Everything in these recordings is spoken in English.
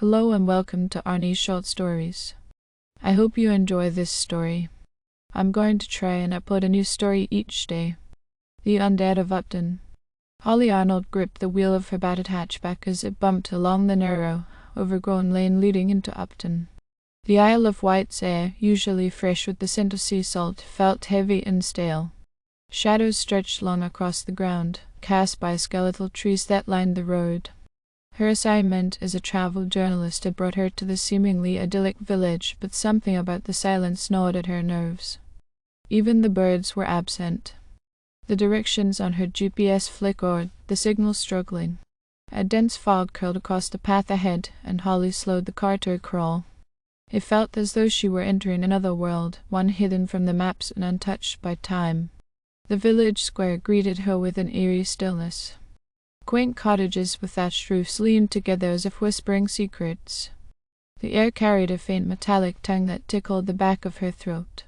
Hello and welcome to Arnie's Short Stories. I hope you enjoy this story. I'm going to try and upload a new story each day. The Undead of Upton. Holly Arnold gripped the wheel of her battered hatchback as it bumped along the narrow, overgrown lane leading into Upton. The Isle of Wight's air, usually fresh with the scent of sea salt, felt heavy and stale. Shadows stretched long across the ground, cast by skeletal trees that lined the road. Her assignment as a travel journalist had brought her to the seemingly idyllic village, but something about the silence gnawed at her nerves. Even the birds were absent. The directions on her GPS flickered, the signal struggling. A dense fog curled across the path ahead, and Holly slowed the car to a crawl. It felt as though she were entering another world, one hidden from the maps and untouched by time. The village square greeted her with an eerie stillness. Quaint cottages with thatched roofs leaned together as if whispering secrets. The air carried a faint metallic tang that tickled the back of her throat.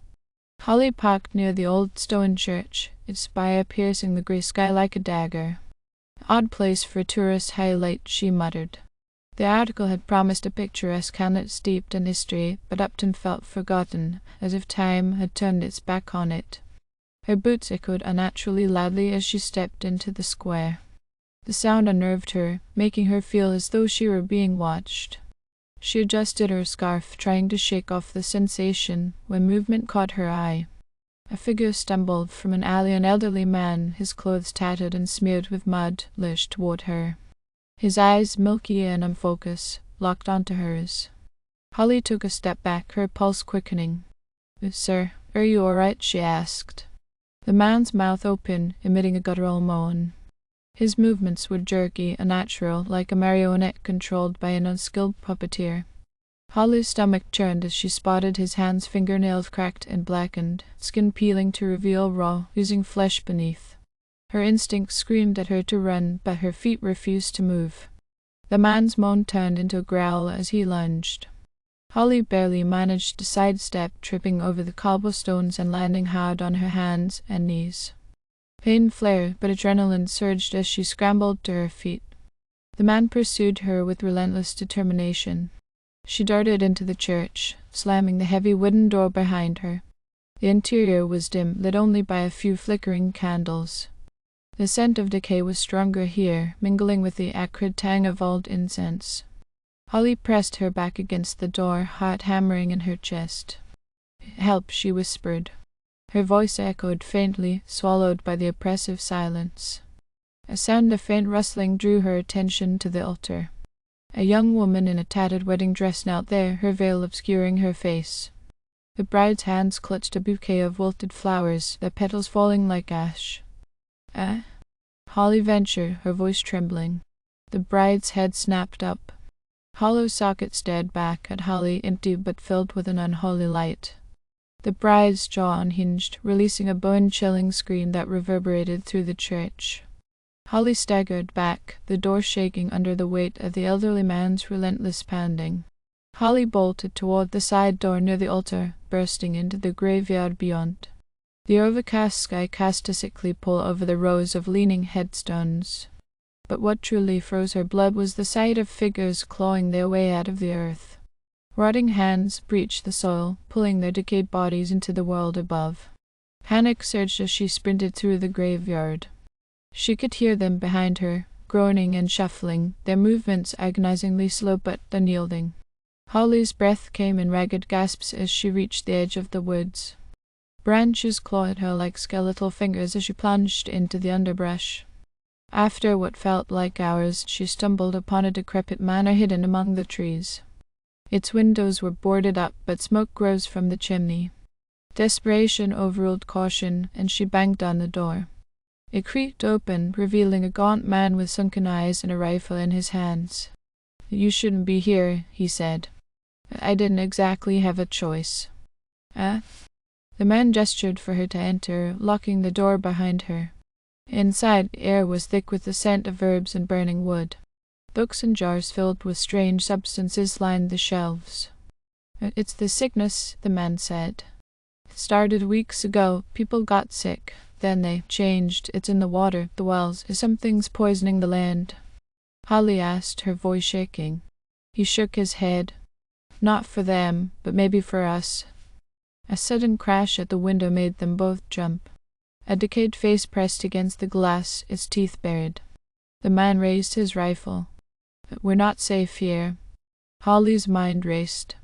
Holly parked near the old stone church, its spire piercing the grey sky like a dagger. Odd place for a tourist highlight, she muttered. The article had promised a picturesque hamlet steeped in history, but Upton felt forgotten, as if time had turned its back on it. Her boots echoed unnaturally loudly as she stepped into the square. The sound unnerved her, making her feel as though she were being watched. She adjusted her scarf, trying to shake off the sensation, when movement caught her eye. A figure stumbled from an alley. An elderly man, his clothes tattered and smeared with mud, lurched toward her. His eyes, milky and unfocused, locked onto hers. Holly took a step back, her pulse quickening. "Sir, are you all right?" she asked. The man's mouth opened, emitting a guttural moan. His movements were jerky, unnatural, like a marionette controlled by an unskilled puppeteer. Holly's stomach churned as she spotted his hands, fingernails cracked and blackened, skin peeling to reveal raw, oozing flesh beneath. Her instinct screamed at her to run, but her feet refused to move. The man's moan turned into a growl as he lunged. Holly barely managed to sidestep, tripping over the cobblestones and landing hard on her hands and knees. Pain flared, but adrenaline surged as she scrambled to her feet. The man pursued her with relentless determination. She darted into the church, slamming the heavy wooden door behind her. The interior was dim, lit only by a few flickering candles. The scent of decay was stronger here, mingling with the acrid tang of old incense. Holly pressed her back against the door, heart hammering in her chest. "Help," she whispered. Her voice echoed faintly, swallowed by the oppressive silence. A sound of faint rustling drew her attention to the altar. A young woman in a tattered wedding dress knelt there, her veil obscuring her face. The bride's hands clutched a bouquet of wilted flowers, their petals falling like ash. Holly ventured, her voice trembling. The bride's head snapped up. Hollow sockets stared back at Holly, empty but filled with an unholy light. The bride's jaw unhinged, releasing a bone-chilling scream that reverberated through the church. Holly staggered back, the door shaking under the weight of the elderly man's relentless pounding. Holly bolted toward the side door near the altar, bursting into the graveyard beyond. The overcast sky cast a sickly pall over the rows of leaning headstones. But what truly froze her blood was the sight of figures clawing their way out of the earth. Rotting hands breached the soil, pulling their decayed bodies into the world above. Panic surged as she sprinted through the graveyard. She could hear them behind her, groaning and shuffling, their movements agonizingly slow but unyielding. Holly's breath came in ragged gasps as she reached the edge of the woods. Branches clawed her like skeletal fingers as she plunged into the underbrush. After what felt like hours, she stumbled upon a decrepit manor hidden among the trees. Its windows were boarded up, but smoke rose from the chimney. Desperation overruled caution, and she banged on the door. It creaked open, revealing a gaunt man with sunken eyes and a rifle in his hands. "You shouldn't be here," he said. "I didn't exactly have a choice." The man gestured for her to enter, locking the door behind her. Inside, air was thick with the scent of herbs and burning wood. Books and jars filled with strange substances lined the shelves. "It's the sickness," the man said. "It started weeks ago. People got sick. Then they changed. It's in the water, the wells. Something's poisoning the land." Holly asked, her voice shaking. He shook his head. Not for them, but maybe for us. A sudden crash at the window made them both jump. A decayed face pressed against the glass, its teeth bared. The man raised his rifle. We're not safe here. Holly's mind raced.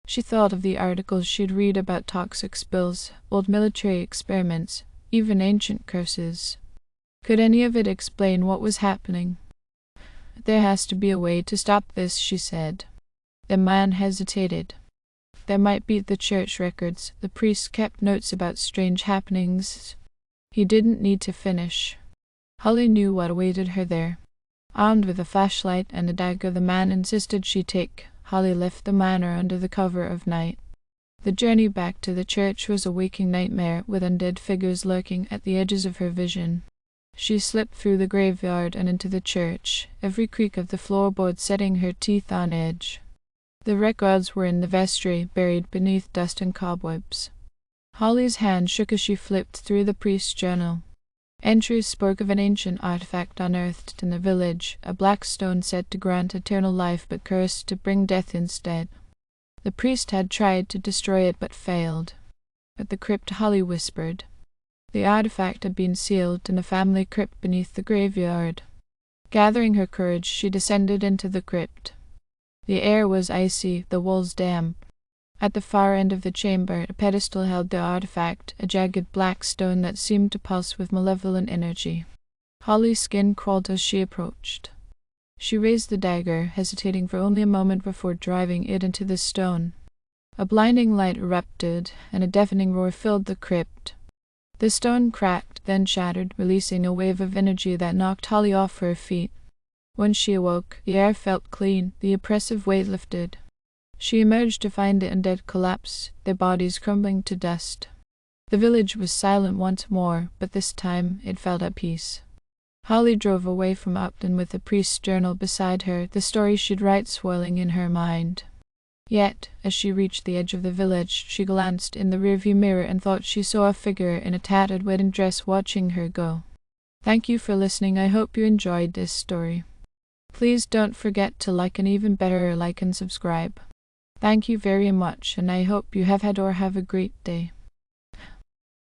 She thought of the articles she'd read about toxic spills, old military experiments, even ancient curses. Could any of it explain what was happening? There has to be a way to stop this, she said. The man hesitated. There might be the church records. The priest kept notes about strange happenings. He didn't need to finish. Holly knew what awaited her there. Armed with a flashlight and a dagger the man insisted she take, Holly left the manor under the cover of night. The journey back to the church was a waking nightmare, with undead figures lurking at the edges of her vision. She slipped through the graveyard and into the church, every creak of the floorboard setting her teeth on edge. The records were in the vestry, buried beneath dust and cobwebs. Holly's hand shook as she flipped through the priest's journal. Entries spoke of an ancient artifact unearthed in the village, a black stone said to grant eternal life but cursed to bring death instead. The priest had tried to destroy it but failed. At the crypt, Holly whispered. The artifact had been sealed in a family crypt beneath the graveyard. Gathering her courage, she descended into the crypt. The air was icy, the walls damp. At the far end of the chamber, a pedestal held the artifact, a jagged black stone that seemed to pulse with malevolent energy. Holly's skin crawled as she approached. She raised the dagger, hesitating for only a moment before driving it into the stone. A blinding light erupted, and a deafening roar filled the crypt. The stone cracked, then shattered, releasing a wave of energy that knocked Holly off her feet. When she awoke, the air felt clean, the oppressive weight lifted. She emerged to find the undead collapse, their bodies crumbling to dust. The village was silent once more, but this time it felt at peace. Holly drove away from Upton with the priest's journal beside her, the story she'd write swirling in her mind. Yet, as she reached the edge of the village, she glanced in the rearview mirror and thought she saw a figure in a tattered wedding dress watching her go. Thank you for listening. I hope you enjoyed this story. Please don't forget to like, and even better, like and subscribe. Thank you very much, and I hope you have had or have a great day.